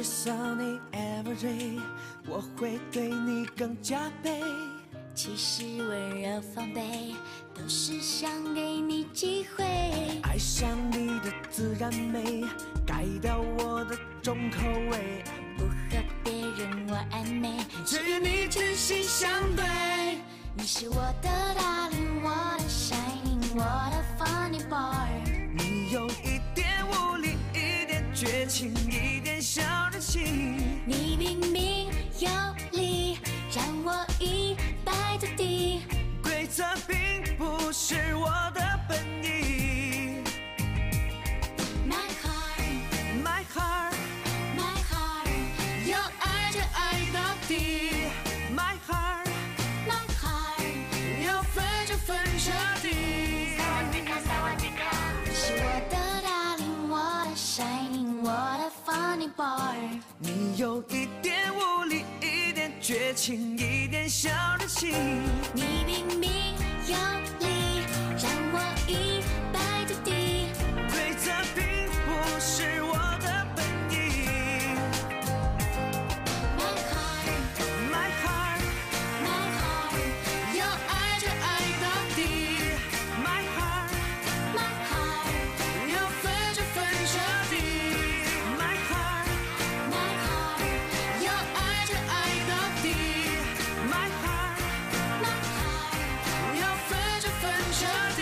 至少你 every day， 我会对你更加倍。其实温柔防备，都是想给你机会。爱上你的自然美，改掉我的重口味。不和别人玩暧昧，只与你真心相对。你是我的 darling， 我的 shining， 我的 funny boy。你有一点无理，一点绝情，一点小任性。你明明有理，让我一败涂地。规则并不是我的本意。My heart， My heart， My heart， 要爱就爱到底。My heart， My heart， 要分就分彻底。你是我的 darling， 我的 shining， 我的 funny boy。你有一点无理，一点绝情，一点小任性。你明明有理，让我一败涂地。规则并不是我的本意。My heart， My heart， My heart， 要爱就爱到底。My heart， My heart， 要分就分彻底。My heart， My heart， 要爱就爱到底。My heart， My heart， 要分就分彻底。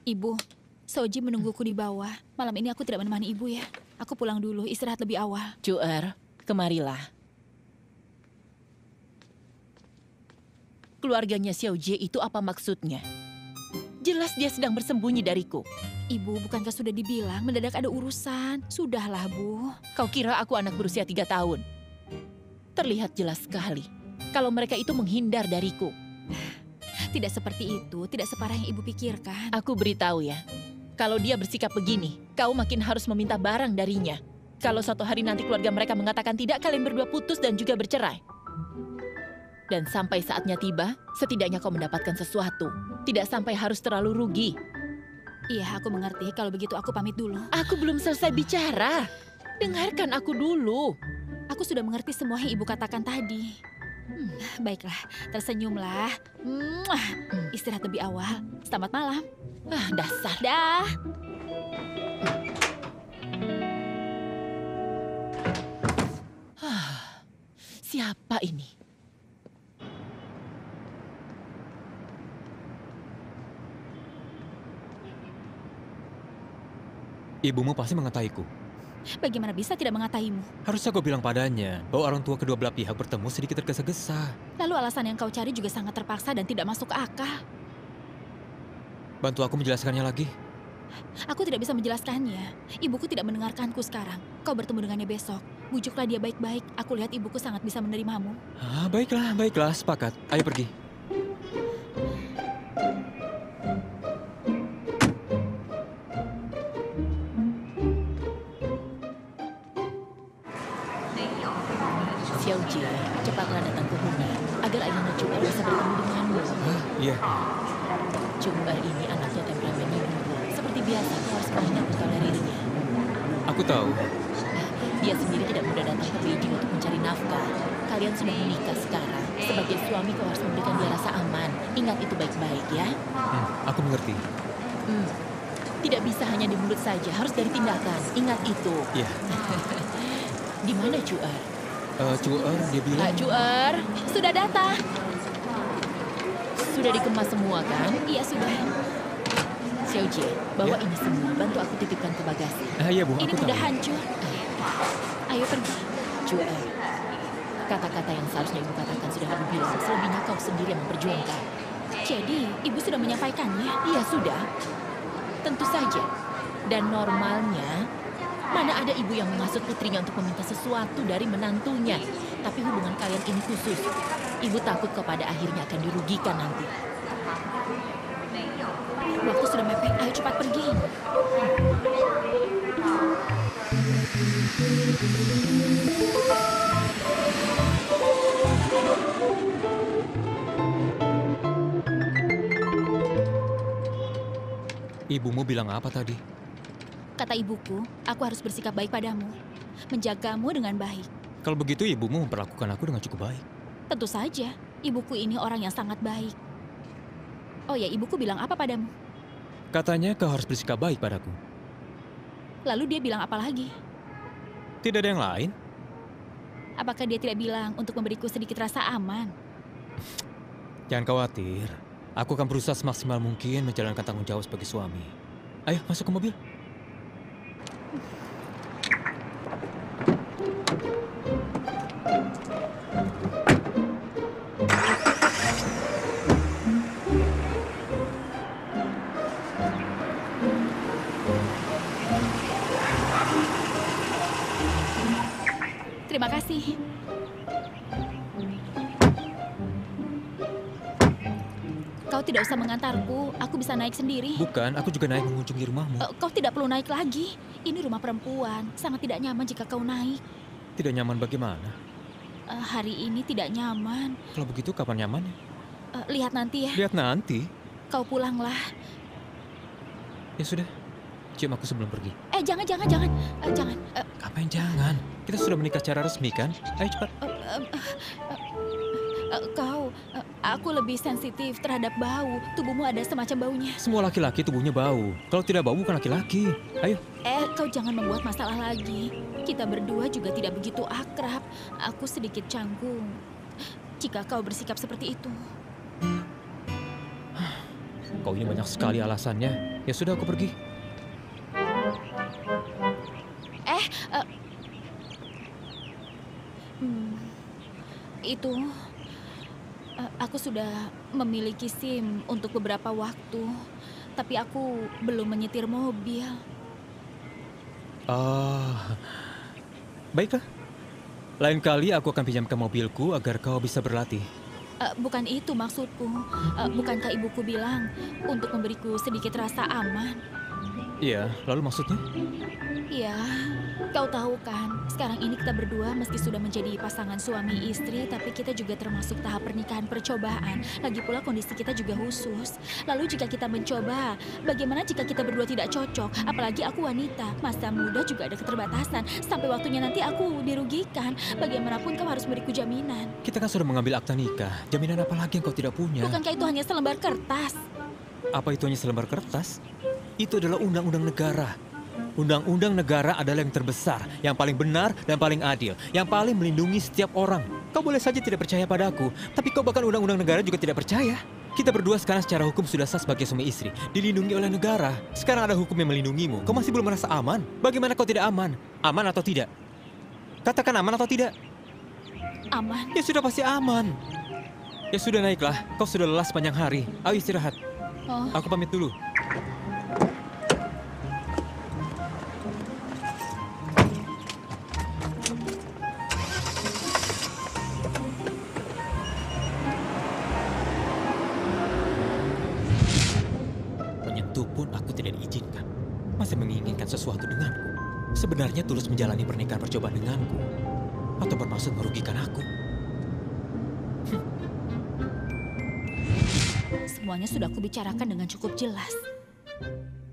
Ibu, Soji menungguku di bawah. Malam ini aku tidak menemani ibu ya. Aku pulang dulu, istirahat lebih awal. Juer, kemarilah. Keluarganya Xiao Jie itu apa maksudnya? Jelas dia sedang bersembunyi dariku. Ibu, bukankah sudah dibilang mendadak ada urusan? Sudahlah, Bu. Kau kira aku anak berusia 3 tahun? Terlihat jelas sekali kalau mereka itu menghindar dariku. Tidak seperti itu, tidak separah yang ibu pikirkan. Aku beritahu ya, kalau dia bersikap begini, kau makin harus meminta barang darinya. Kalau suatu hari nanti keluarga mereka mengatakan tidak, kalian berdua putus dan juga bercerai. Dan sampai saatnya tiba, setidaknya kau mendapatkan sesuatu. Tidak sampai harus terlalu rugi. Iya, aku mengerti. Kalau begitu aku pamit dulu. Aku belum selesai bicara. Dengarkan aku dulu. Aku sudah mengerti semua yang ibu katakan tadi. Baiklah, tersenyumlah. Istirahat lebih awal. Selamat malam. Dasar. Dah. Siapa ini? Ibumu pasti mengatahiku. Bagaimana bisa tidak mengataimu? Harusnya kau bilang padanya bahwa orang tua kedua belah pihak bertemu sedikit tergesa-gesa. Lalu alasan yang kau cari juga sangat terpaksa dan tidak masuk akal. Bantu aku menjelaskannya lagi. Aku tidak bisa menjelaskannya. Ibuku tidak mendengarkanku sekarang. Kau bertemu dengannya besok. Bujuklah dia baik-baik. Aku lihat ibuku sangat bisa menerimamu. Baiklah, baiklah, sepakat. Ayo pergi. Xiao Jie, cepatlah datang ke rumah agar ayahnya Juer bisa bertemu denganmu. Iya. Juer ini anaknya temperamennya buruk. Seperti biasa, kau harus banyak mentolerirnya. Aku tahu. Dia sendiri tidak mudah datang ke Beijing untuk mencari nafkah. Kalian sudah menikah sekarang. Sebagai suami kau harus memberikan dia rasa aman. Ingat itu baik-baik ya. Aku mengerti. Tidak bisa hanya di mulut saja, harus dari tindakan. Ingat itu. Iya. Di mana Cuer? Cuer, dia bilang... Pak Cuer, Sudah datang. sudah dikemas semua kan? Iya, sudah. Xiaojie, bawa Ya. ini semua. Bantu aku titipkan ke bagasi. Iya, Bu, Ini aku udah tahu. hancur. Ayo pergi. Cuer, kata-kata yang seharusnya ibu katakan sudah ibu bilang. Selebihnya kau sendiri yang memperjuangkan. Jadi, ibu sudah menyampaikannya. Iya sudah, tentu saja. Dan normalnya, mana ada ibu yang menghasut putrinya untuk meminta sesuatu dari menantunya. Tapi hubungan kalian ini khusus. Ibu takut kepada akhirnya akan dirugikan nanti. Waktu sudah mepet, ayo cepat pergi. Ibumu bilang apa tadi? Kata ibuku, aku harus bersikap baik padamu. Menjagamu dengan baik. Kalau begitu ibumu memperlakukan aku dengan cukup baik. Tentu saja, ibuku ini orang yang sangat baik. Oh ya, ibuku bilang apa padamu? Katanya kau harus bersikap baik padaku. Lalu dia bilang apa lagi? Tidak ada yang lain? Apakah dia tidak bilang untuk memberiku sedikit rasa aman? Jangan khawatir. Aku akan berusaha semaksimal mungkin menjalankan tanggung jawab sebagai suami. Ayo, masuk ke mobil. Terima kasih. Kau tidak usah mengantarku, aku bisa naik sendiri. Bukan, aku juga naik mengunjungi rumahmu. Kau tidak perlu naik lagi. Ini rumah perempuan, sangat tidak nyaman jika kau naik. Tidak nyaman bagaimana? Hari ini tidak nyaman. Kalau begitu kapan nyamannya? Lihat nanti ya, Lihat nanti. kau pulanglah. Ya sudah, cium aku sebelum pergi. Jangan. Jangan. Apa yang jangan? Kita sudah menikah secara resmi kan? Ayo cepat. Aku lebih sensitif terhadap bau. Tubuhmu ada semacam baunya. Semua laki-laki tubuhnya bau. Kalau tidak bau bukan laki-laki. Ayo. Kau jangan membuat masalah lagi. Kita berdua juga tidak begitu akrab. Aku sedikit canggung jika kau bersikap seperti itu. Kau ini banyak sekali alasannya. Ya sudah, aku pergi. Itu, aku sudah memiliki SIM untuk beberapa waktu, tapi aku belum menyetir mobil. Baiklah. Lain kali aku akan pinjamkan mobilku agar kau bisa berlatih. Bukan itu maksudku. Bukankah ibuku bilang untuk memberiku sedikit rasa aman? Iya, lalu maksudnya? Iya, kau tahu kan, sekarang ini kita berdua meski sudah menjadi pasangan suami istri, tapi kita juga termasuk tahap pernikahan percobaan. Lagi pula kondisi kita juga khusus. Lalu jika kita mencoba, bagaimana jika kita berdua tidak cocok? Apalagi aku wanita, masa muda juga ada keterbatasan. Sampai waktunya nanti aku dirugikan. Bagaimanapun kau harus beriku jaminan. Kita kan sudah mengambil akta nikah. Jaminan apa lagi yang kau tidak punya? Bukankah itu hanya selembar kertas? Apa itu hanya selembar kertas? Itu adalah undang-undang negara. Undang-undang negara adalah yang terbesar, yang paling benar dan paling adil, yang paling melindungi setiap orang. Kau boleh saja tidak percaya padaku, tapi kau bahkan undang-undang negara juga tidak percaya. Kita berdua sekarang secara hukum sudah sah sebagai suami istri, dilindungi oleh negara. Sekarang ada hukum yang melindungimu. Kau masih belum merasa aman? Bagaimana kau tidak aman? Aman atau tidak? Katakan aman atau tidak? Aman. Ya sudah pasti aman. Ya sudah, naiklah. Kau sudah lelah sepanjang hari. Ayo istirahat. Oh. Aku pamit dulu. Menyentuh pun aku tidak diizinkan. Masih menginginkan sesuatu denganku. Sebenarnya tulus menjalani pernikahan percobaan denganku. Atau bermaksud merugikan aku. Semuanya sudah aku bicarakan dengan cukup jelas.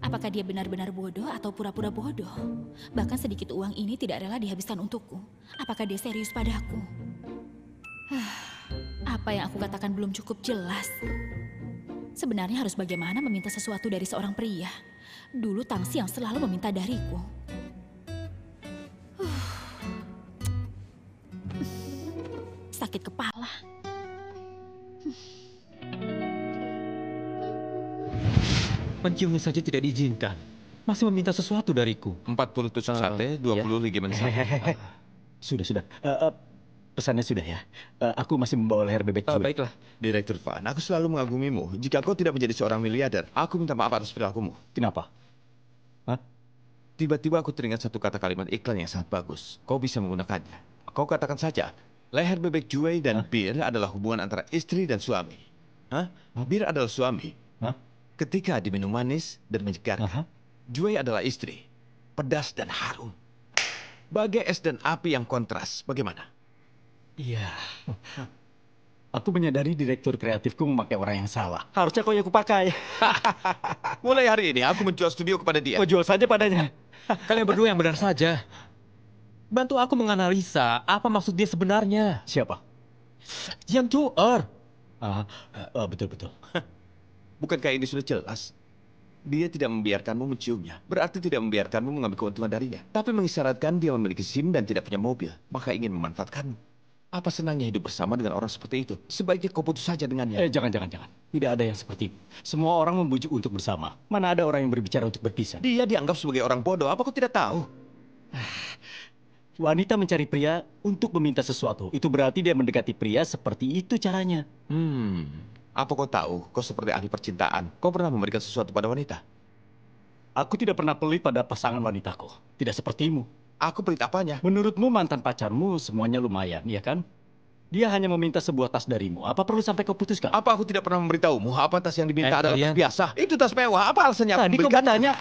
Apakah dia benar-benar bodoh atau pura-pura bodoh? Bahkan sedikit uang ini tidak rela dihabiskan untukku. Apakah dia serius padaku? Apa Apa yang aku katakan belum cukup jelas? Sebenarnya harus bagaimana meminta sesuatu dari seorang pria? Dulu Tangsi yang selalu meminta dariku. Sakit kepala. Menciumnya saja tidak diizinkan. Masih meminta sesuatu dariku. 40 tusuk sate, 20 ligimen sate. Sudah. Pesannya sudah ya. Aku masih membawa leher bebek cuek. Baiklah. Direktur Van, aku selalu mengagumimu. Jika kau tidak menjadi seorang miliarder, aku minta maaf atas perilakumu. Kenapa? Hah? Tiba-tiba aku teringat satu kata kalimat iklan yang sangat bagus. Kau bisa menggunakannya. Kau katakan saja, leher bebek cuek dan bir adalah hubungan antara istri dan suami. Hah? Bir adalah suami. Hah? Ketika diminum manis dan menyegarkan. Cuek adalah istri. Pedas dan harum. Bagai es dan api yang kontras. Bagaimana? Iya. Aku menyadari direktur kreatifku memakai orang yang salah. Harusnya kau yang kupakai. Mulai hari ini aku menjual studio kepada dia. Kau jual saja padanya. Kalian berdua yang benar saja. Bantu aku menganalisa apa maksud dia sebenarnya. Siapa? Yang Joer. Betul. Bukankah ini sudah jelas? Dia tidak membiarkanmu menciumnya. Berarti tidak membiarkanmu mengambil keuntungan darinya. Tapi mengisyaratkan dia memiliki SIM dan tidak punya mobil. Maka ingin memanfaatkanmu. Apa senangnya hidup bersama dengan orang seperti itu? Sebaiknya kau putus saja dengannya. Jangan. Tidak ada yang seperti itu. Semua orang membujuk untuk bersama. Mana ada orang yang berbicara untuk berpisah. Dia dianggap sebagai orang bodoh. Apa kau tidak tahu? Wanita mencari pria untuk meminta sesuatu. Itu berarti dia mendekati pria seperti itu caranya. Apa kau tahu? Kau seperti ahli percintaan. Kau pernah memberikan sesuatu pada wanita? Aku tidak pernah pelit pada pasangan wanitaku. Tidak sepertimu. Aku pelit apanya? Menurutmu mantan pacarmu semuanya lumayan, ya kan? Dia hanya meminta sebuah tas darimu. Apa perlu sampai kau putuskan? Apa aku tidak pernah memberitahumu? Apa tas yang diminta adalah kalian. tas biasa? Itu tas mewah. Apa alasannya? Tadi kau katanya,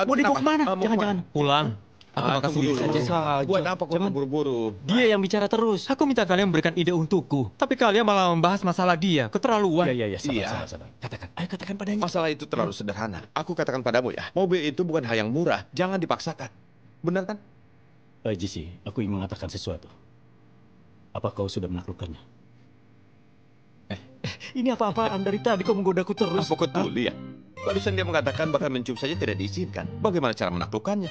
mau dibawa kemana? Jangan. Pulang. Aku makan sendiri saja. Buat apa kau buru-buru? Dia yang bicara terus. Aku minta kalian memberikan ide untukku. Tapi kalian malah membahas masalah dia. Keterlaluan. Iya. Iya. Sabar. Katakan padanya. Masalah itu terlalu sederhana. Aku katakan padamu ya, mobil itu bukan hal yang murah. Jangan dipaksakan. Benar kan? JC, aku ingin mengatakan sesuatu. Apa kau sudah menaklukkannya? Ini apa-apaan dari tadi kau menggodaku terus. Apa kau tuli ya? Barusan dia mengatakan bahkan mencium saja tidak diizinkan. Bagaimana cara menaklukkannya?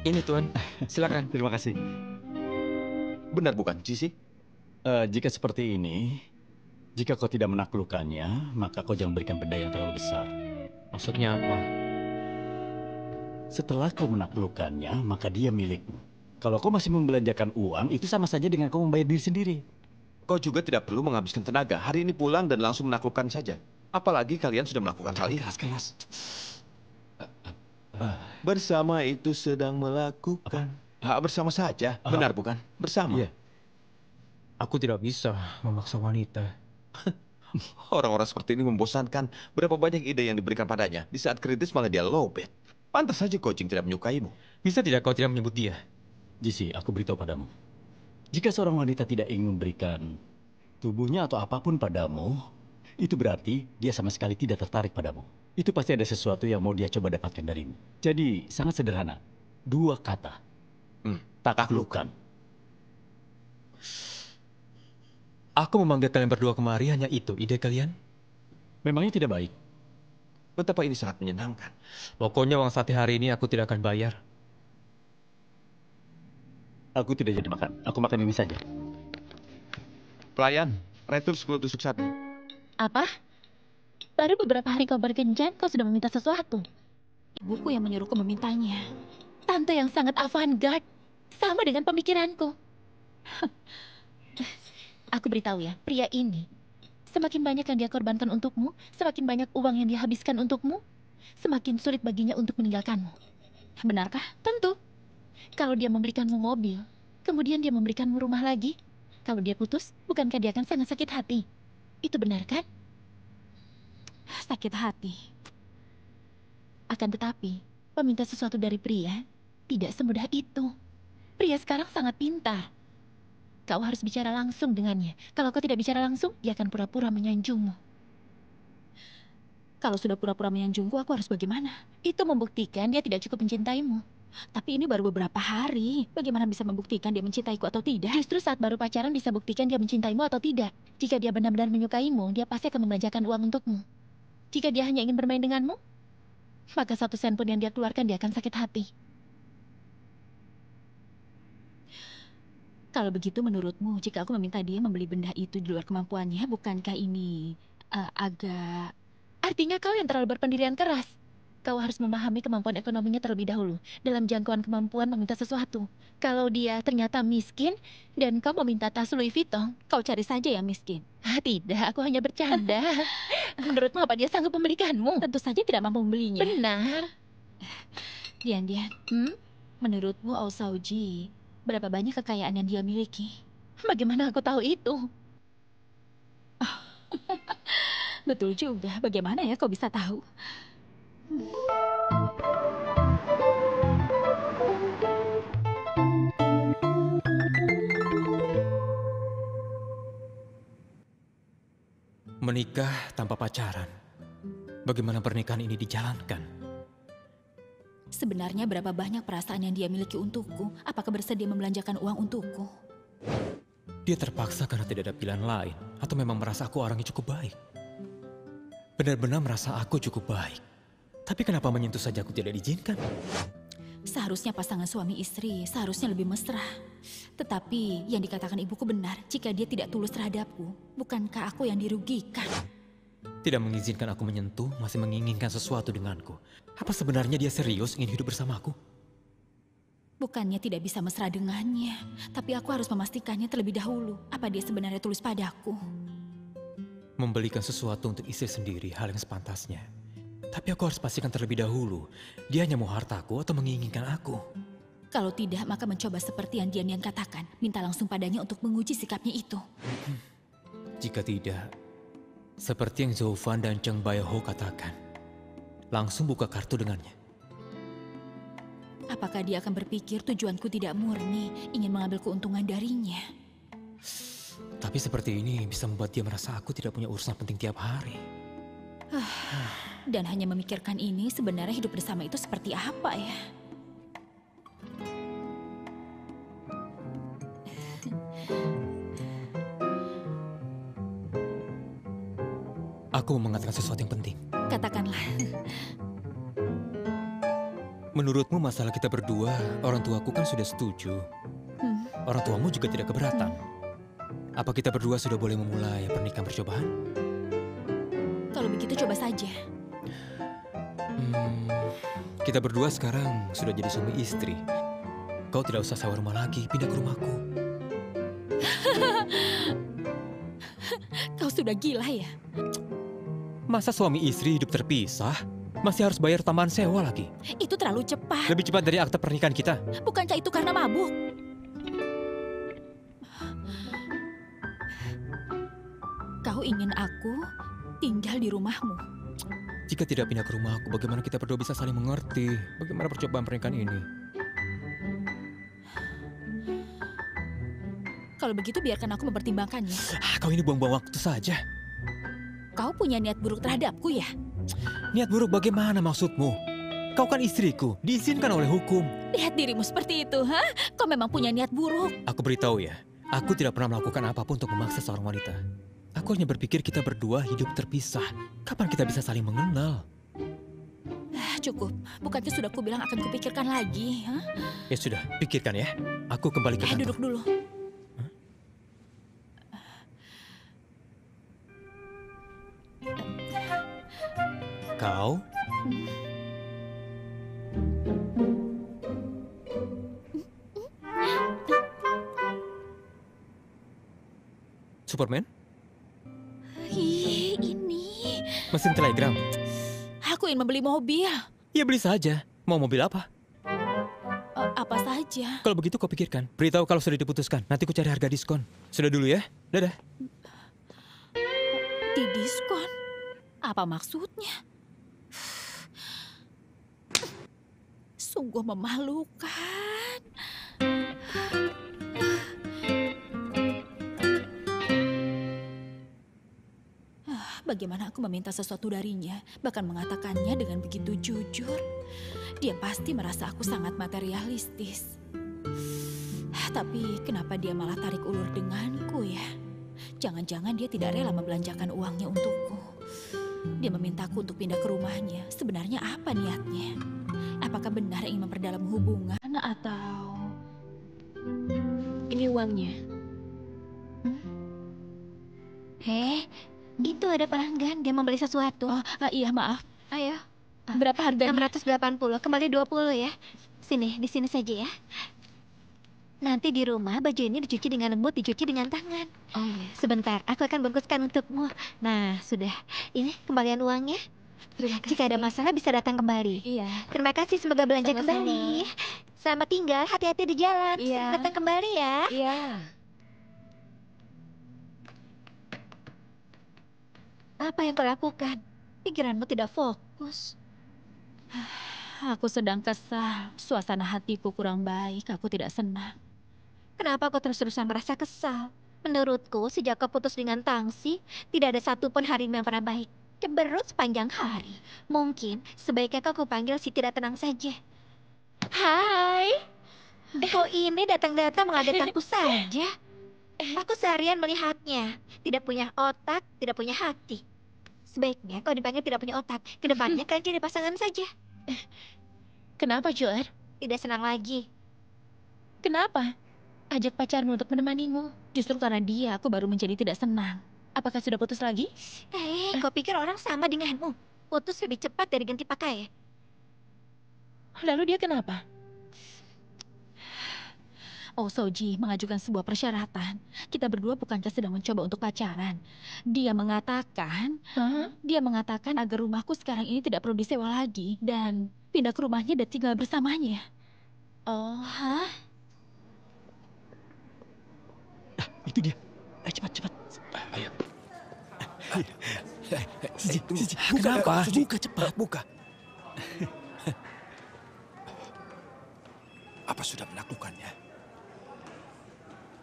Ini Tuan, silakan. Terima kasih. Benar bukan, Cici? Jika seperti ini, jika kau tidak menaklukkannya, maka kau jangan berikan benda yang terlalu besar. Maksudnya apa? Setelah kau menaklukkannya, maka dia milikmu. Kalau kau masih membelanjakan uang, itu sama saja dengan kau membayar diri sendiri. Kau juga tidak perlu menghabiskan tenaga. Hari ini pulang dan langsung menaklukkan saja. Apalagi kalian sudah melakukan hal ini. Keras. Bersama itu sedang melakukan. Bersama saja. Benar bukan? Bersama. Iya. Aku tidak bisa memaksa wanita. Orang-orang seperti ini membosankan. Berapa banyak ide yang diberikan padanya. Di saat kritis malah dia lowbat. Pantas saja coaching tidak menyukaimu. Bisa tidak kau tidak menyebut dia? JC, aku beritahu padamu. Jika seorang wanita tidak ingin memberikan tubuhnya atau apapun padamu, itu berarti dia sama sekali tidak tertarik padamu. Itu pasti ada sesuatu yang mau dia coba dapatkan darimu. Jadi, sangat sederhana. 2 kata. Taklukkan. Aku memanggil kalian berdua kemari hanya itu ide kalian? Memangnya tidak baik? Betapa ini sangat menyenangkan. Pokoknya uang sate hari ini aku tidak akan bayar. Aku tidak jadi makan. Aku makan ini saja. Pelayan, retur 10 tusuk sate. Apa? Baru beberapa hari kau berkencan, kau sudah meminta sesuatu. Ibuku yang menyuruhku memintanya. Tante yang sangat avant-garde. Sama dengan pemikiranku. Aku beritahu ya, pria ini semakin banyak yang dia korbankan untukmu, semakin banyak uang yang dia habiskan untukmu, semakin sulit baginya untuk meninggalkanmu. Benarkah? Tentu. Kalau dia memberikanmu mobil, kemudian dia memberikanmu rumah lagi, kalau dia putus, bukankah dia akan sangat sakit hati? Itu benar kan? Sakit hati. Akan tetapi, meminta sesuatu dari pria tidak semudah itu. Pria sekarang sangat pintar. Kau harus bicara langsung dengannya. Kalau kau tidak bicara langsung, dia akan pura-pura menyanjungmu. Kalau sudah pura-pura menyanjungku, aku harus bagaimana? Itu membuktikan dia tidak cukup mencintaimu. Tapi ini baru beberapa hari. Bagaimana bisa membuktikan dia mencintaiku atau tidak? Justru saat baru pacaran bisa buktikan dia mencintaimu atau tidak. Jika dia benar-benar menyukaimu, dia pasti akan membelanjakan uang untukmu. Jika dia hanya ingin bermain denganmu, maka 1 sen pun yang dia keluarkan dia akan sakit hati. Kalau begitu menurutmu, jika aku meminta dia membeli benda itu di luar kemampuannya, bukankah ini agak... Artinya kau yang terlalu berpendirian keras. Kau harus memahami kemampuan ekonominya terlebih dahulu. Dalam jangkauan kemampuan meminta sesuatu. Kalau dia ternyata miskin, dan kau meminta tas Louis Vuitton, Kau cari saja yang miskin. Tidak, aku hanya bercanda. Menurutmu apa dia sanggup memberikanmu? Tentu saja tidak mampu membelinya. Benar. Dian, menurutmu Aosauji, berapa banyak kekayaan yang dia miliki? Bagaimana aku tahu itu? Betul juga, bagaimana ya kau bisa tahu? Menikah tanpa pacaran. Bagaimana pernikahan ini dijalankan? Sebenarnya berapa banyak perasaan yang dia miliki untukku? Apakah bersedia membelanjakan uang untukku? Dia terpaksa karena tidak ada pilihan lain. Atau memang merasa aku orangnya cukup baik? Benar-benar merasa aku cukup baik. Tapi kenapa menyentuh saja aku tidak diizinkan? Seharusnya pasangan suami istri seharusnya lebih mesra. Tetapi yang dikatakan ibuku benar, jika dia tidak tulus terhadapku, bukankah aku yang dirugikan? Tidak mengizinkan aku menyentuh, masih menginginkan sesuatu denganku. Apa sebenarnya dia serius ingin hidup bersamaku? Bukannya tidak bisa mesra dengannya, tapi aku harus memastikannya terlebih dahulu. Apa dia sebenarnya tulus padaku? Membelikan sesuatu untuk istri sendiri hal yang sepantasnya. Tapi aku harus pastikan terlebih dahulu, dia hanya mau hartaku atau menginginkan aku. Kalau tidak, maka mencoba seperti yang Dian katakan. Minta langsung padanya untuk menguji sikapnya itu. Jika tidak, seperti yang Zhou Fan dan Cheng Baiho katakan, langsung buka kartu dengannya. Apakah dia akan berpikir tujuanku tidak murni, ingin mengambil keuntungan darinya? Tapi seperti ini bisa membuat dia merasa aku tidak punya urusan penting tiap hari. Dan hanya memikirkan ini, sebenarnya hidup bersama itu seperti apa ya? Aku mau mengatakan sesuatu yang penting. Katakanlah. Menurutmu masalah kita berdua, orang tuaku kan sudah setuju. Orang tuamu juga tidak keberatan. Apa kita berdua sudah boleh memulai pernikahan percobaan? Kalau begitu coba saja. Kita berdua sekarang sudah jadi suami istri. Kau tidak usah sewa rumah lagi, pindah ke rumahku. Kau sudah gila ya? Masa suami istri hidup terpisah? Masih harus bayar tambahan sewa lagi. Itu terlalu cepat. Lebih cepat dari akta pernikahan kita. Bukankah itu karena mabuk? Kau ingin aku tinggal di rumahmu? Jika tidak pindah ke rumahku, bagaimana kita berdua bisa saling mengerti? Bagaimana percobaan pernikahan ini? Kalau begitu biarkan aku mempertimbangkannya. Kau ini buang-buang waktu saja. Kau punya niat buruk terhadapku ya? Niat buruk bagaimana maksudmu? Kau kan istriku, diizinkan oleh hukum. Lihat dirimu seperti itu, ha? Kau memang punya niat buruk. Aku beritahu ya, aku tidak pernah melakukan apapun untuk memaksa seorang wanita. Aku hanya berpikir kita berdua hidup terpisah. Kapan kita bisa saling mengenal? Cukup, bukannya sudah kubilang akan kupikirkan lagi, ha? Ya sudah, pikirkan ya. Aku kembali ke kantor. Duduk dulu. Kau? Superman? Ini. Mesin telegram? Aku ingin membeli mobil. Ya beli saja. Mau mobil apa? Apa saja. Kalau begitu kau pikirkan. Beritahu kalau sudah diputuskan. Nanti ku cari harga diskon. Sudah dulu ya. Dadah. Di diskon? Apa maksudnya? Sungguh memalukan. Bagaimana aku meminta sesuatu darinya, bahkan mengatakannya dengan begitu jujur. Dia pasti merasa aku sangat materialistis. Tapi kenapa dia malah tarik ulur denganku ya? Jangan-jangan dia tidak rela membelanjakan uangnya untukku. Dia memintaku untuk pindah ke rumahnya. Sebenarnya apa niatnya? Apakah benar ingin memperdalam hubungan atau... Ini uangnya. Itu ada pelanggan, dia membeli sesuatu. Iya maaf. Ayo, Berapa harganya? 680, kembali 20 ya. Sini, di sini saja ya. Nanti di rumah baju ini dicuci dengan lembut, dicuci dengan tangan. Oh iya. Sebentar, aku akan bungkuskan untukmu. Nah, sudah. Ini kembalian uangnya. Terima kasih. Jika ada masalah bisa datang kembali. Iya. Terima kasih, semoga belanja Sama-sama. kembali. Selamat tinggal, hati-hati di jalan. Iya. Datang kembali ya. Iya. Apa yang kau lakukan? Pikiranmu tidak fokus. Aku sedang kesal. Suasana hatiku kurang baik. Aku tidak senang. Kenapa kau terus-terusan merasa kesal? Menurutku, sejak kau putus dengan Tangsi, tidak ada satupun harimu yang pernah baik. Ceberut sepanjang hari. Mungkin sebaiknya kau panggil si tidak tenang saja. Hai, kau ini datang-datang mengagetkanku saja. Aku seharian melihatnya. Tidak punya otak, tidak punya hati. Sebaiknya kau dipanggil tidak punya otak. Kedepannya kalian jadi pasangan saja. Kenapa, Joer? Tidak senang lagi. Kenapa? Ajak pacarmu untuk menemanimu. Justru karena dia, aku baru menjadi tidak senang. Apakah sudah putus lagi? Kau pikir orang sama denganmu? Putus lebih cepat dari ganti pakai. Lalu dia kenapa? Oh, Soji mengajukan sebuah persyaratan. Kita berdua bukankah sedang mencoba untuk pacaran? Dia mengatakan agar rumahku sekarang ini tidak perlu disewa lagi dan pindah ke rumahnya dan tinggal bersamanya. Oh, Itu dia. Ayo cepat. Ayo. Kenapa? Buka cepat. Buka. Apa sudah menaklukkannya?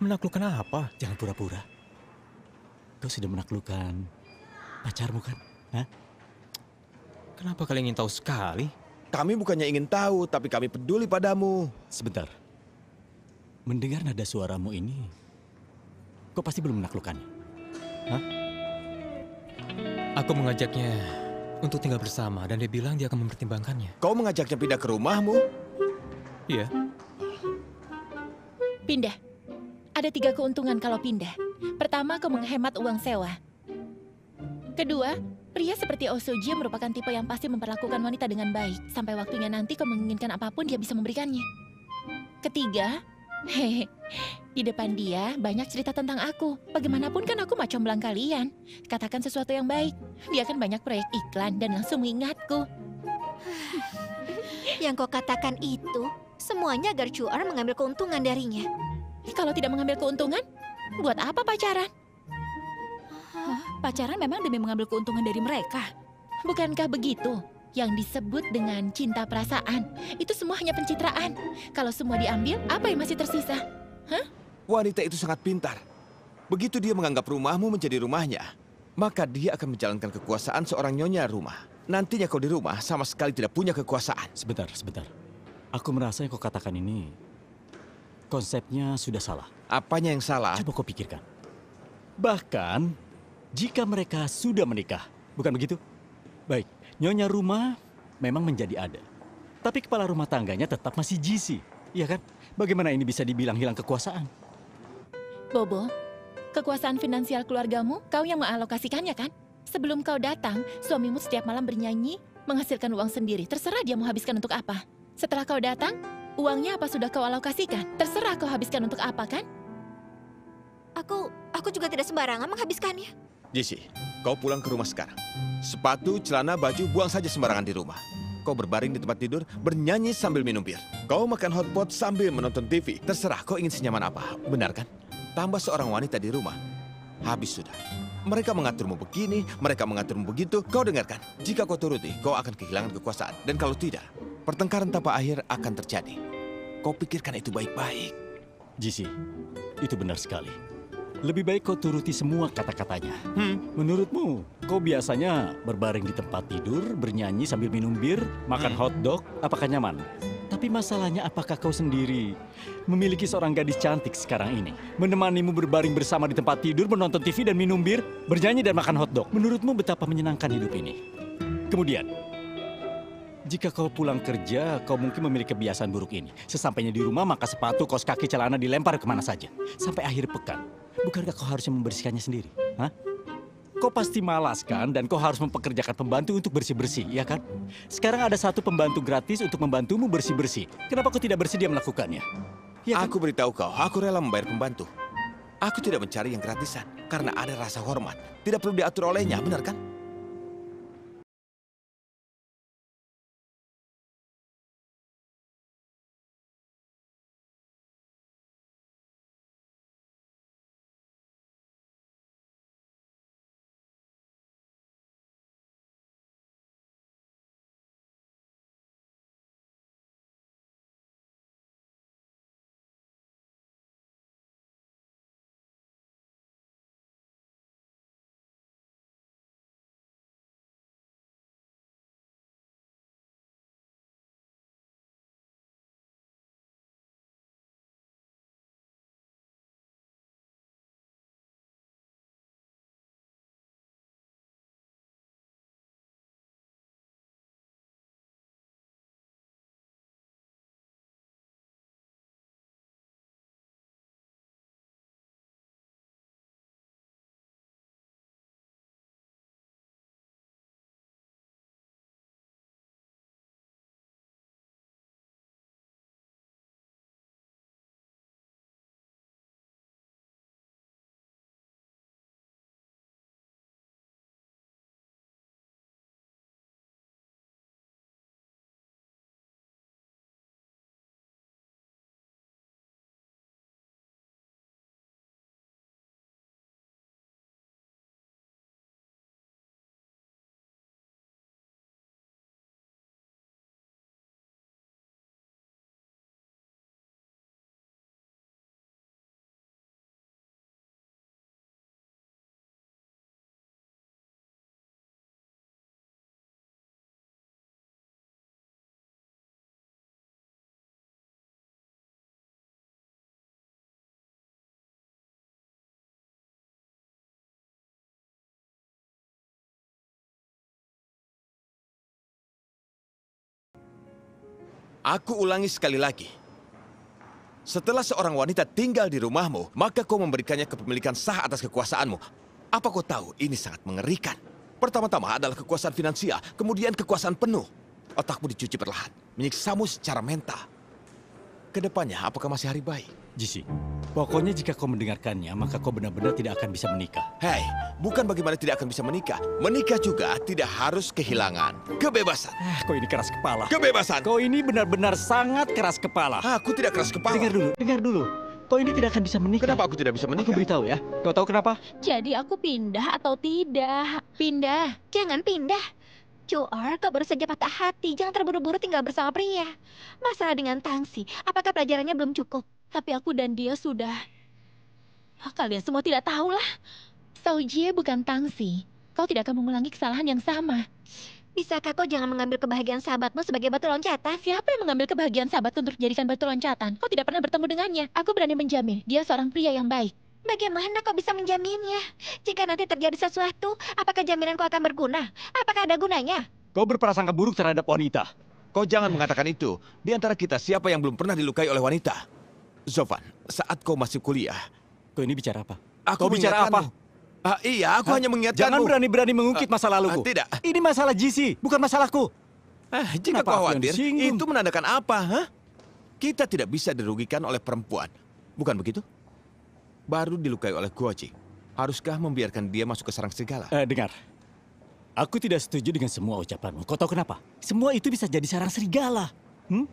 Menaklukkan apa? Jangan pura-pura. Kau sudah menaklukkan pacarmu kan? Hah? Kenapa kalian ingin tahu sekali? Kami bukannya ingin tahu, tapi kami peduli padamu. Sebentar. Mendengar nada suaramu ini, kau pasti belum menaklukkannya. Hah? Aku mengajaknya untuk tinggal bersama dan dia bilang dia akan mempertimbangkannya. Kau mengajaknya pindah ke rumahmu? Iya. Pindah. Ada 3 keuntungan kalau pindah. Pertama, kau menghemat uang sewa. Kedua, pria seperti Osoji merupakan tipe yang pasti memperlakukan wanita dengan baik. Sampai waktunya nanti kau menginginkan apapun, dia bisa memberikannya. Ketiga, di depan dia banyak cerita tentang aku. Bagaimanapun kan aku macam belang kalian. Katakan sesuatu yang baik, dia akan banyak proyek iklan dan langsung mengingatku. Yang kau katakan itu, semuanya agar Chuar mengambil keuntungan darinya. Kalau tidak mengambil keuntungan, buat apa pacaran? Pacaran memang demi mengambil keuntungan dari mereka. Bukankah begitu? Yang disebut dengan cinta perasaan. Itu semua hanya pencitraan. Kalau semua diambil, apa yang masih tersisa? Wanita itu sangat pintar. Begitu dia menganggap rumahmu menjadi rumahnya, maka dia akan menjalankan kekuasaan seorang nyonya rumah. Nantinya kau di rumah sama sekali tidak punya kekuasaan. Sebentar. Aku merasa yang kau katakan ini, konsepnya sudah salah. Apanya yang salah? Coba kau pikirkan. Bahkan, jika mereka sudah menikah, bukan begitu? Baik, nyonya rumah memang menjadi ada. Tapi kepala rumah tangganya tetap masih GC, iya kan? Bagaimana ini bisa dibilang hilang kekuasaan? Bobo, kekuasaan finansial keluargamu, kau yang mengalokasikannya kan? Sebelum kau datang, suamimu setiap malam bernyanyi, menghasilkan uang sendiri. Terserah dia mau habiskan untuk apa. Setelah kau datang, uangnya apa sudah kau alokasikan? Terserah kau habiskan untuk apa kan? Aku juga tidak sembarangan menghabiskannya. Jesse, kau pulang ke rumah sekarang. Sepatu, celana, baju, buang saja sembarangan di rumah. Kau berbaring di tempat tidur, bernyanyi sambil minum bir. Kau makan hotpot sambil menonton TV. Terserah kau ingin senyaman apa, benar kan? Tambah seorang wanita di rumah. Habis sudah. Mereka mengaturmu begini, mereka mengaturmu begitu. Kau dengarkan, jika kau turuti, kau akan kehilangan kekuasaan. Dan kalau tidak, pertengkaran tanpa akhir akan terjadi. Kau pikirkan itu baik-baik. GC, itu benar sekali. Lebih baik kau turuti semua kata-katanya. Menurutmu, Kau biasanya berbaring di tempat tidur, bernyanyi sambil minum bir, makan hotdog, apakah nyaman? Tapi masalahnya apakah kau sendiri memiliki seorang gadis cantik sekarang ini? Menemanimu berbaring bersama di tempat tidur, menonton TV dan minum bir, bernyanyi dan makan hotdog. Menurutmu betapa menyenangkan hidup ini? Kemudian, jika kau pulang kerja, kau mungkin memiliki kebiasaan buruk ini. Sesampainya di rumah, maka sepatu, kaos kaki, celana dilempar kemana saja. Sampai akhir pekan. Bukankah kau harusnya membersihkannya sendiri? Hah? Kau pasti malas kan, dan kau harus mempekerjakan pembantu untuk bersih-bersih, ya kan? Sekarang ada satu pembantu gratis untuk membantumu bersih-bersih. Kenapa kau tidak bersedia melakukannya? Ya kan? Aku beritahu kau, aku rela membayar pembantu. Aku tidak mencari yang gratisan, karena ada rasa hormat. Tidak perlu diatur olehnya, benar kan? Aku ulangi sekali lagi. Setelah seorang wanita tinggal di rumahmu, maka kau memberikannya kepemilikan sah atas kekuasaanmu. Apa kau tahu, ini sangat mengerikan. Pertama-tama adalah kekuasaan finansial, kemudian kekuasaan penuh. Otakmu dicuci perlahan, menyiksamu secara mental. Kedepannya, apakah masih hari baik? Jisi, pokoknya jika kau mendengarkannya, maka kau benar-benar tidak akan bisa menikah. Hei, bukan bagaimana tidak akan bisa menikah. Menikah juga tidak harus kehilangan kebebasan. Kau ini keras kepala. Kebebasan. Kau ini benar-benar sangat keras kepala. Aku tidak keras kepala. Dengar dulu. Kau ini tidak akan bisa menikah. Kenapa aku tidak bisa menikah? Aku beritahu ya. Kau tahu kenapa? Jadi aku pindah atau tidak? Pindah. Jangan pindah. Joar, kau baru saja patah hati. Jangan terburu-buru tinggal bersama pria. Masalah dengan Tangsi, apakah pelajarannya belum cukup? Tapi aku dan dia sudah... Kalian semua tidak tahu lah. Saujie bukan Tangsi. Kau tidak akan mengulangi kesalahan yang sama. Bisakah kau jangan mengambil kebahagiaan sahabatmu sebagai batu loncatan? Siapa yang mengambil kebahagiaan sahabat untuk dijadikan batu loncatan? Kau tidak pernah bertemu dengannya. Aku berani menjamin, dia seorang pria yang baik. Bagaimana kau bisa menjaminnya? Jika nanti terjadi sesuatu, apakah jaminanku akan berguna? Apakah ada gunanya? Kau berprasangka buruk terhadap wanita. Kau jangan mengatakan itu. Di antara kita, siapa yang belum pernah dilukai oleh wanita? Zovan, saat kau masih kuliah... Kau ini bicara apa? Kau bicara apa? Iya, aku hanya mengingatkanmu. Jangan berani-berani mengungkit masa laluku. Tidak. Ini masalah Jisi, bukan masalahku. Jika Kenapa kau aku yang khawatir, disinggung? itu menandakan apa? Hah? Kita tidak bisa dirugikan oleh perempuan. Bukan begitu? Baru dilukai oleh Guoji. Haruskah membiarkan dia masuk ke sarang serigala? Dengar. Aku tidak setuju dengan semua ucapanmu. Kau tahu kenapa? Semua itu bisa jadi sarang serigala.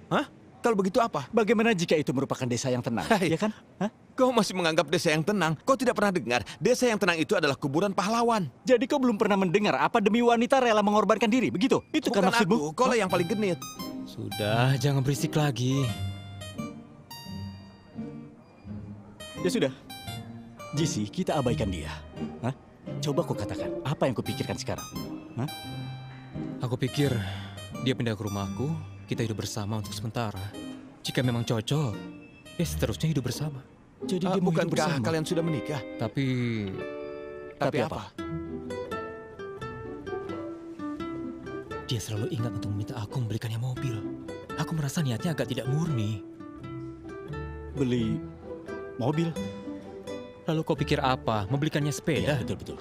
Hah? Kalau begitu apa? Bagaimana jika itu merupakan desa yang tenang? Hai. Ya kan? Hah? Kau masih menganggap desa yang tenang? Kau tidak pernah dengar, desa yang tenang itu adalah kuburan pahlawan. Jadi kau belum pernah mendengar apa demi wanita rela mengorbankan diri, begitu? Itu Bukan kan maksudmu? aku, kau lah yang paling genit. Sudah, jangan berisik lagi. Ya sudah. Jisi, kita abaikan dia. Hah? Coba kau katakan, apa yang kau pikirkan sekarang? Hah? Aku pikir dia pindah ke rumahku, kita hidup bersama untuk sementara. Jika memang cocok, ya seterusnya hidup bersama. Jadi dia mau hidup bukankah bersama? kalian sudah menikah? Tapi Tapi apa? dia selalu ingat untuk meminta aku membelikannya mobil. Aku merasa niatnya agak tidak murni. Beli mobil? Lalu kau pikir apa? Membelikannya Iya, sepeda? betul-betul.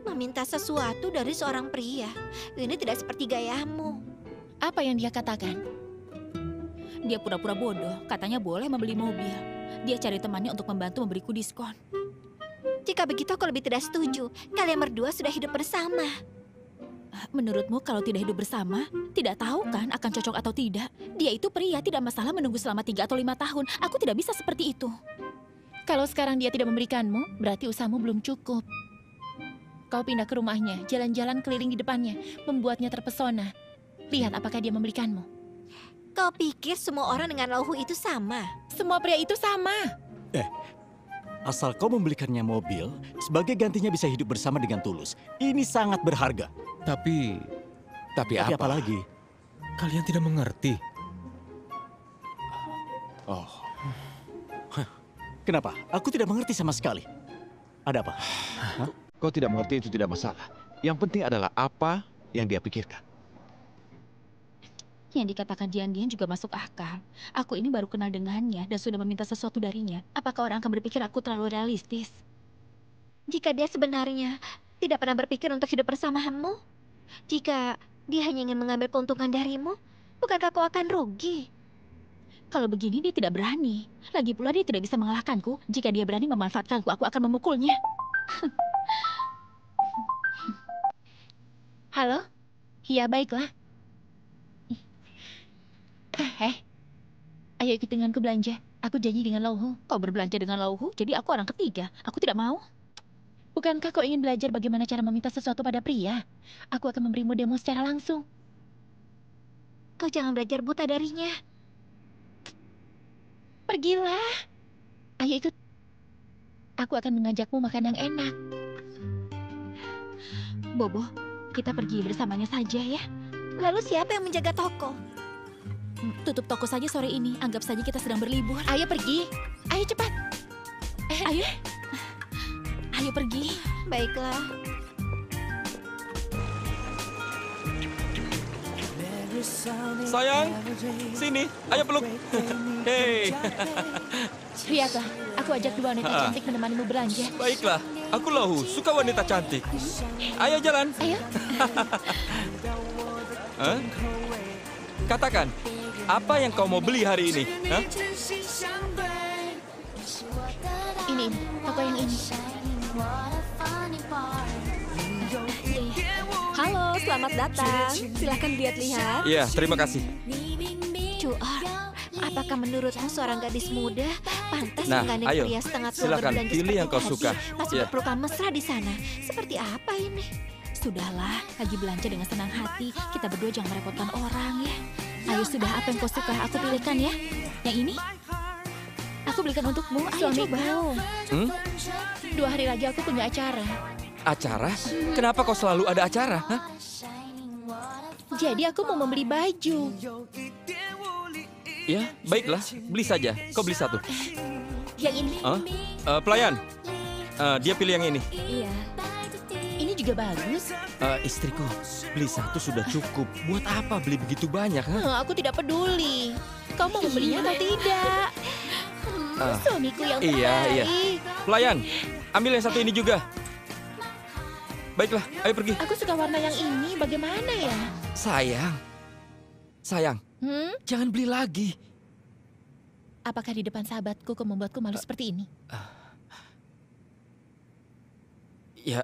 Meminta sesuatu dari seorang pria. Ini tidak seperti gayamu. Apa yang dia katakan? Dia pura-pura bodoh, katanya boleh membeli mobil. Dia cari temannya untuk membantu memberiku diskon. Jika begitu aku lebih tidak setuju. Kalian berdua sudah hidup bersama. Menurutmu kalau tidak hidup bersama, tidak tahu kan akan cocok atau tidak? Dia itu pria, tidak masalah menunggu selama 3 atau 5 tahun. Aku tidak bisa seperti itu. Kalau sekarang dia tidak memberikanmu, berarti usahamu belum cukup. Kau pindah ke rumahnya, jalan-jalan keliling di depannya, membuatnya terpesona. Lihat apakah dia memberikanmu. Kau pikir semua orang dengan lauhu itu sama? Semua pria itu sama. Asal kau membelikannya mobil, sebagai gantinya bisa hidup bersama dengan tulus. Ini sangat berharga. Tapi Tapi Tapi apa? apa lagi? kalian tidak mengerti. Oh, Kenapa? Aku tidak mengerti sama sekali. Ada apa? kau tidak mengerti itu tidak masalah. Yang penting adalah apa yang dia pikirkan. Yang dikatakan Dian-Dian juga masuk akal. Aku ini baru kenal dengannya dan sudah meminta sesuatu darinya. Apakah orang akan berpikir aku terlalu realistis? Jika dia sebenarnya tidak pernah berpikir untuk hidup bersamamu, jika dia hanya ingin mengambil keuntungan darimu, bukankah kau akan rugi? Kalau begini dia tidak berani. Lagi pula dia tidak bisa mengalahkanku. Jika dia berani memanfaatkanku, aku akan memukulnya. Halo? Iya, baiklah. Ayo ikut denganku belanja. Aku janji dengan Lauhu. Kau berbelanja dengan Lauhu, jadi aku orang ketiga. Aku tidak mau. Bukankah kau ingin belajar bagaimana cara meminta sesuatu pada pria? Aku akan memberimu demo secara langsung. Kau jangan belajar buta darinya. Pergilah. Ayo ikut. Aku akan mengajakmu makan yang enak. Bobo, kita pergi bersamanya saja ya. Lalu siapa yang menjaga toko? Tutup toko saja sore ini. Anggap saja kita sedang berlibur. Ayo pergi. Ayo cepat. Ayo. Ayo pergi. Baiklah. Sayang, sini, ayo peluk. Hei, Lihatlah, aku ajak dua wanita cantik menemanimu belanja. baiklah. Aku Lauhu, suka wanita cantik. Ayo jalan. Ayo. Hah? Katakan, apa yang kau mau beli hari ini? Hah? Ini, toko yang ini. Halo, selamat datang. Silahkan lihat-lihat. Iya, terima kasih. Cuar, apakah menurutmu seorang gadis muda pantas Nah, menggandeng ayo, pria setengah tua silakan berbelanja pilih seperti yang kau tadi? suka. Pasti Ya. berpelukan mesra di sana. Seperti apa ini? Sudahlah, lagi belanja dengan senang hati. Kita berdua jangan merepotkan orang ya. Ayo sudah, apa yang kau suka? Aku pilihkan ya. Yang ini? Aku belikan untukmu. Ayo coba. Suamiku. 2 hari lagi aku punya acara. Acara? Kenapa kau selalu ada acara? Hah? Jadi aku mau membeli baju. Ya, baiklah. Beli saja. Kau beli satu. Yang ini. Hah? Pelayan, dia pilih yang ini. Iya. Ini juga bagus. Istriku, beli satu sudah cukup. Buat apa beli begitu banyak? Hah? Aku tidak peduli. Kau mau membelinya atau tidak? Suamiku yang baik. Iya. Pelayan, ambil yang satu ini juga. Baiklah, ayo pergi. Aku suka warna yang ini. Bagaimana ya? Sayang, jangan beli lagi. Apakah di depan sahabatku kau membuatku malu seperti ini?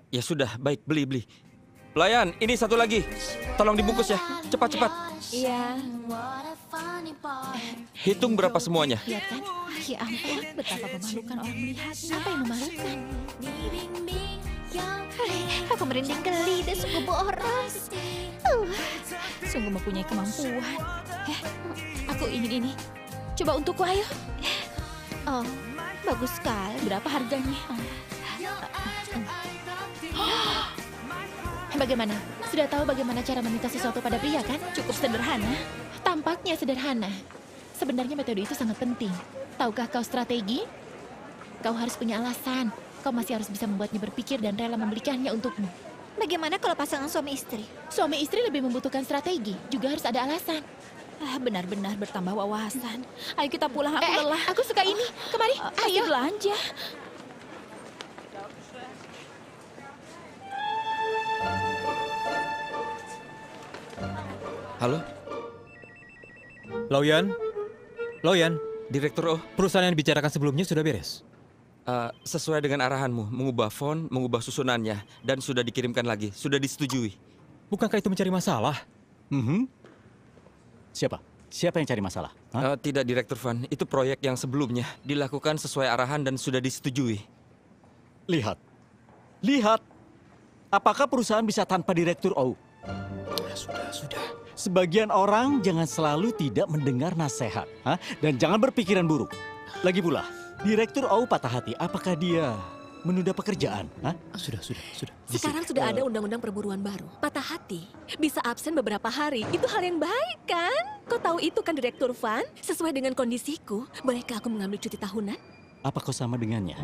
Ya sudah, baik, beli. Pelayan, ini satu lagi. Tolong dibungkus ya, cepat. Iya. Hitung berapa semuanya. Lihat kan? Ya ampun, Betapa memalukan orang melihatnya. Apa yang memalukan? aku merinding geli dan sungguh boros. Sungguh mempunyai kemampuan. Aku ingin ini. Coba untukku, ayo. Oh, bagus sekali. Berapa harganya? Bagaimana? Sudah tahu bagaimana cara meminta sesuatu pada pria, kan? Cukup sederhana. Tampaknya sederhana. Sebenarnya metode itu sangat penting. Tahukah kau strategi? Kau harus punya alasan. Kau masih harus bisa membuatnya berpikir dan rela membelikannya untukmu. Bagaimana kalau pasangan suami istri? Suami istri lebih membutuhkan strategi, juga harus ada alasan. Benar-benar bertambah wawasan. Ayo kita pulang, aku lelah. Aku suka ini. Kemari, Masih ayo. belanja. Halo, Lauyan? Lauyan, Direktur O. perusahaan yang dibicarakan sebelumnya sudah beres. Sesuai dengan arahanmu, mengubah font, mengubah susunannya, dan sudah dikirimkan lagi, sudah disetujui. Bukankah itu mencari masalah? Siapa? Siapa yang cari masalah? Hah? Tidak, Direktur Van, itu proyek yang sebelumnya dilakukan sesuai arahan dan sudah disetujui. Lihat. Lihat. Apakah perusahaan bisa tanpa Direktur O? Sudah. Sebagian orang jangan selalu tidak mendengar nasihat, dan jangan berpikiran buruk. Lagi pula, Direktur O patah hati. Apakah dia menunda pekerjaan? Sudah. Sekarang sudah ada undang-undang perburuan baru. Patah hati, bisa absen beberapa hari. Itu hal yang baik, kan? Kau tahu itu kan, Direktur Van? Sesuai dengan kondisiku, bolehkah aku mengambil cuti tahunan? Apa kau sama dengannya?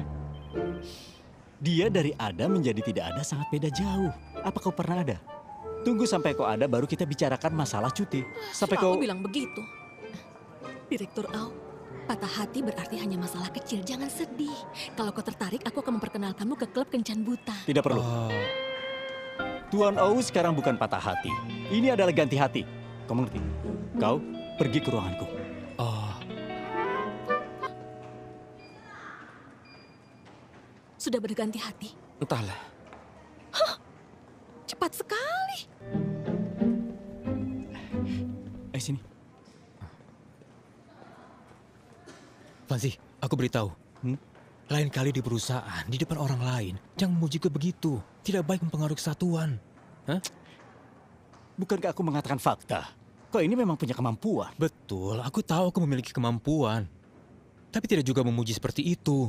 Dia dari ada menjadi tidak ada sangat beda jauh. Apa kau pernah ada? Tunggu sampai kau ada, baru kita bicarakan masalah cuti. Sampai Selalu kau... bilang begitu. Direktur Au, patah hati berarti hanya masalah kecil. Jangan sedih. Kalau kau tertarik, aku akan memperkenalkanmu ke klub kencan buta. Tidak perlu. Tuan Ou sekarang bukan patah hati. Ini adalah ganti hati. Kau mengerti? Kau pergi ke ruanganku. Sudah berganti hati? Entahlah. Cepat sekali. Sini. Fancy, aku beritahu. Lain kali di perusahaan, di depan orang lain, jangan memujiku begitu. Tidak baik mempengaruhi kesatuan. Bukankah aku mengatakan fakta? Kau ini memang punya kemampuan. Betul, aku tahu aku memiliki kemampuan. Tapi tidak juga memuji seperti itu.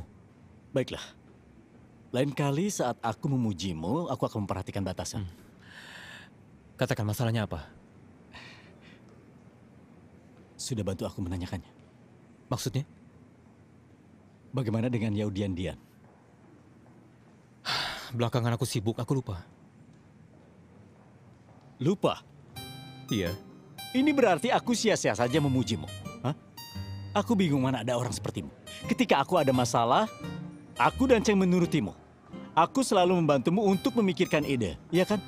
Baiklah. Lain kali saat aku memujimu, aku akan memperhatikan batasan. Katakan masalahnya apa? Sudah bantu aku menanyakannya. Maksudnya? Bagaimana dengan Yaudian Dian? Belakangan aku sibuk, aku lupa. Lupa? Iya. Ini berarti aku sia-sia saja memujimu. Aku bingung mana ada orang sepertimu. Ketika aku ada masalah, aku dan Cheng menurutimu. Aku selalu membantumu untuk memikirkan ide, iya kan?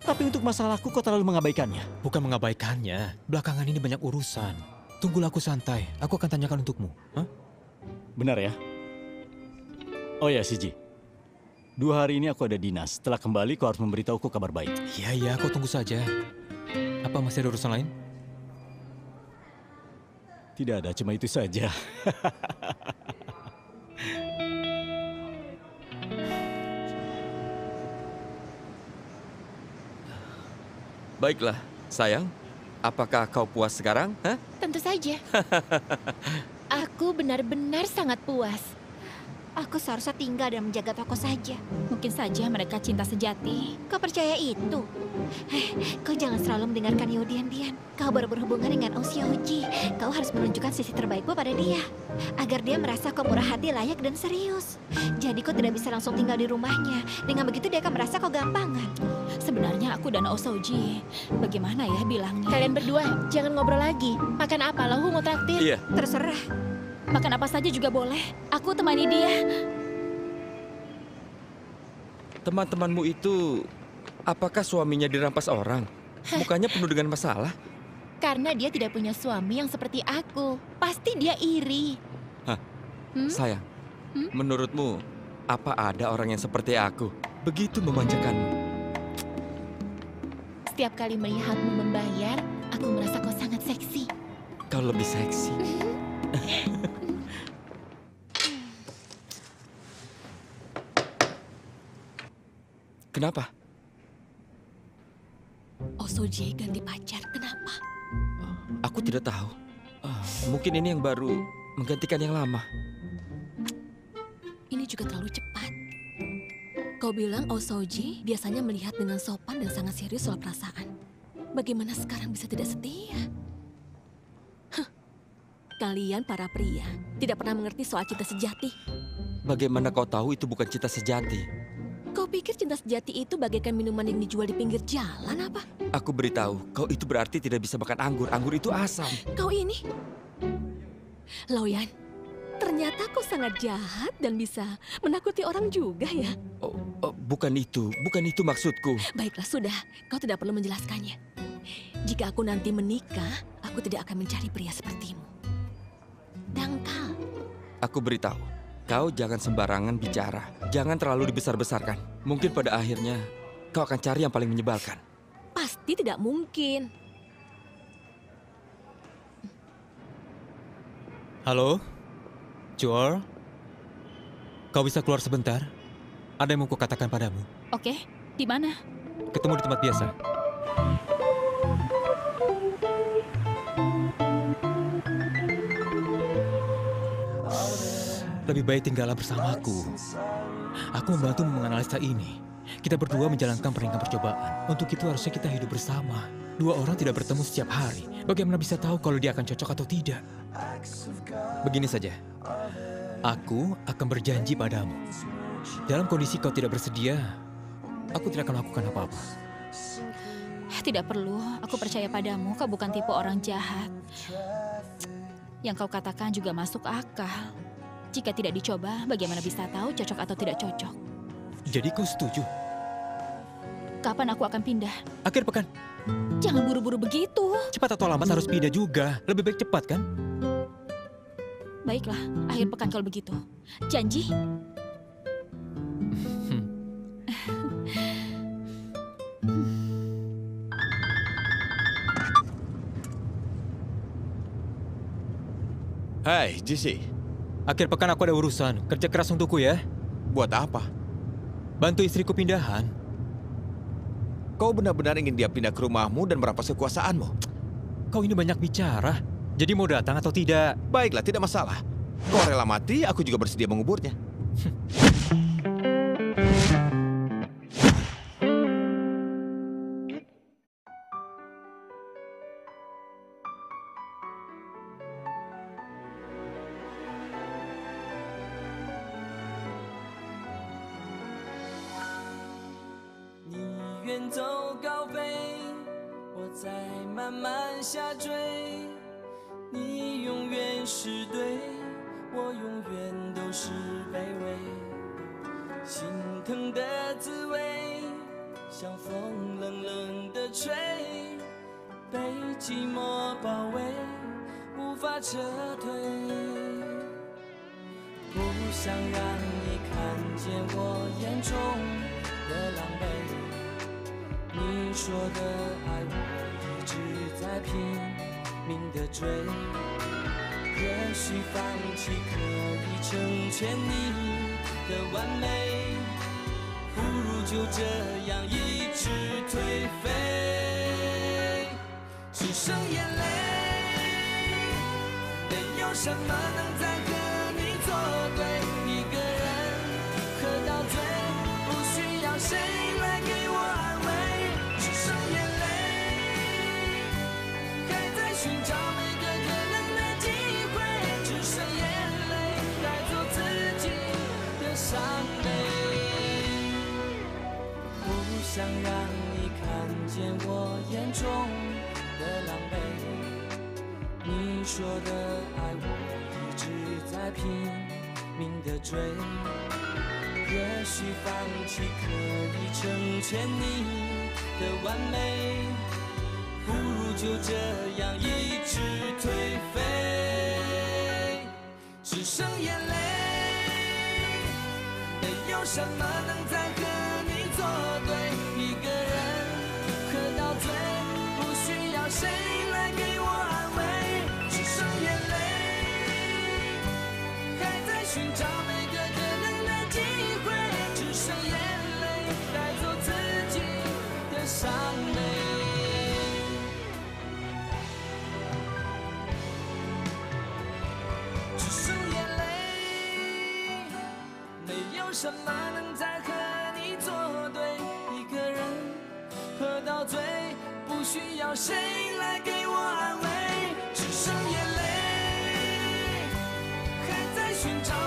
Tapi untuk masalahku kau terlalu mengabaikannya. Bukan mengabaikannya. Belakangan ini banyak urusan. Tunggulah aku santai. Aku akan tanyakan untukmu. Benar ya? Oh ya, Siji. 2 hari ini aku ada dinas. Setelah kembali kau harus memberitahuku kabar baik. Iya, kau tunggu saja. Apa masih ada urusan lain? Tidak ada, cuma itu saja. Baiklah, sayang. Apakah kau puas sekarang? Tentu saja. Aku benar-benar sangat puas. Aku seharusnya tinggal dan menjaga toko saja. Mungkin saja mereka cinta sejati. Kau percaya itu? Kau jangan selalu mendengarkan Yaudian Dian. Kau baru berhubungan dengan Oh Xiaoji. Kau harus menunjukkan sisi terbaikmu pada dia. Agar dia merasa kau murah hati, layak, dan serius. Jadi kau tidak bisa langsung tinggal di rumahnya. Dengan begitu dia akan merasa kau gampangan. Sebenarnya aku dan Oh Xiaoji, bagaimana ya bilangnya? Kalian berdua, jangan ngobrol lagi. Makan apa? Lahu mau traktir? Iya. Terserah. Makan apa saja juga boleh. Aku temani dia. Teman-temanmu itu, apakah suaminya dirampas orang? Bukannya penuh dengan masalah? Karena dia tidak punya suami yang seperti aku. Pasti dia iri. Sayang, menurutmu, apa ada orang yang seperti aku? Begitu memanjakanmu. Setiap kali melihatmu membayar, aku merasa kau sangat seksi. Kau lebih seksi. Kenapa? Oh Soji ganti pacar, kenapa? Aku tidak tahu. Mungkin ini yang baru menggantikan yang lama. Ini juga terlalu cepat. Kau bilang Osoji biasanya melihat dengan sopan dan sangat serius soal perasaan. Bagaimana sekarang bisa tidak setia? Hah. Kalian para pria tidak pernah mengerti soal cinta sejati. Bagaimana kau tahu itu bukan cinta sejati? Kau pikir cinta sejati itu bagaikan minuman yang dijual di pinggir jalan apa? Aku beritahu, kau itu berarti tidak bisa makan anggur. Anggur itu asam. Kau ini... Laoyan, ternyata kau sangat jahat dan bisa menakuti orang juga ya. Bukan itu maksudku. Baiklah, sudah. Kau tidak perlu menjelaskannya. Jika aku nanti menikah, aku tidak akan mencari pria sepertimu. Dangkal. Aku beritahu, kau jangan sembarangan bicara. Jangan terlalu dibesar-besarkan. Mungkin pada akhirnya, kau akan cari yang paling menyebalkan. Pasti tidak mungkin. Halo? Joel? Kau bisa keluar sebentar? Ada yang mau kukatakan padamu. Oke, di mana? Ketemu di tempat biasa. Lebih baik tinggallah bersamaku. Aku membantu menganalisa ini. Kita berdua menjalankan peringkat percobaan. Untuk itu harusnya kita hidup bersama. Dua orang tidak bertemu setiap hari. Bagaimana bisa tahu kalau dia akan cocok atau tidak? Begini saja. Aku akan berjanji padamu. Dalam kondisi kau tidak bersedia, aku tidak akan melakukan apa-apa. Tidak perlu, aku percaya padamu. Kau bukan tipe orang jahat. Yang kau katakan juga masuk akal. Jika tidak dicoba, bagaimana bisa tahu cocok atau tidak cocok? Jadi kau setuju? Kapan aku akan pindah? Akhir pekan. Jangan buru-buru begitu. Cepat atau lambat harus pindah juga. Lebih baik cepat kan? Baiklah, akhir pekan kalau begitu. Janji? Hai, JC. Akhir pekan aku ada urusan. Kerja keras untukku ya. Buat apa? Bantu istriku pindahan. Kau benar-benar ingin dia pindah ke rumahmu dan merampas kekuasaanmu? Kau ini banyak bicara. Jadi mau datang atau tidak? Baiklah, tidak masalah. Kau rela mati, aku juga bersedia menguburnya.什么能再和你作醉，不需要谁来给我安慰，只剩眼泪，还在寻找。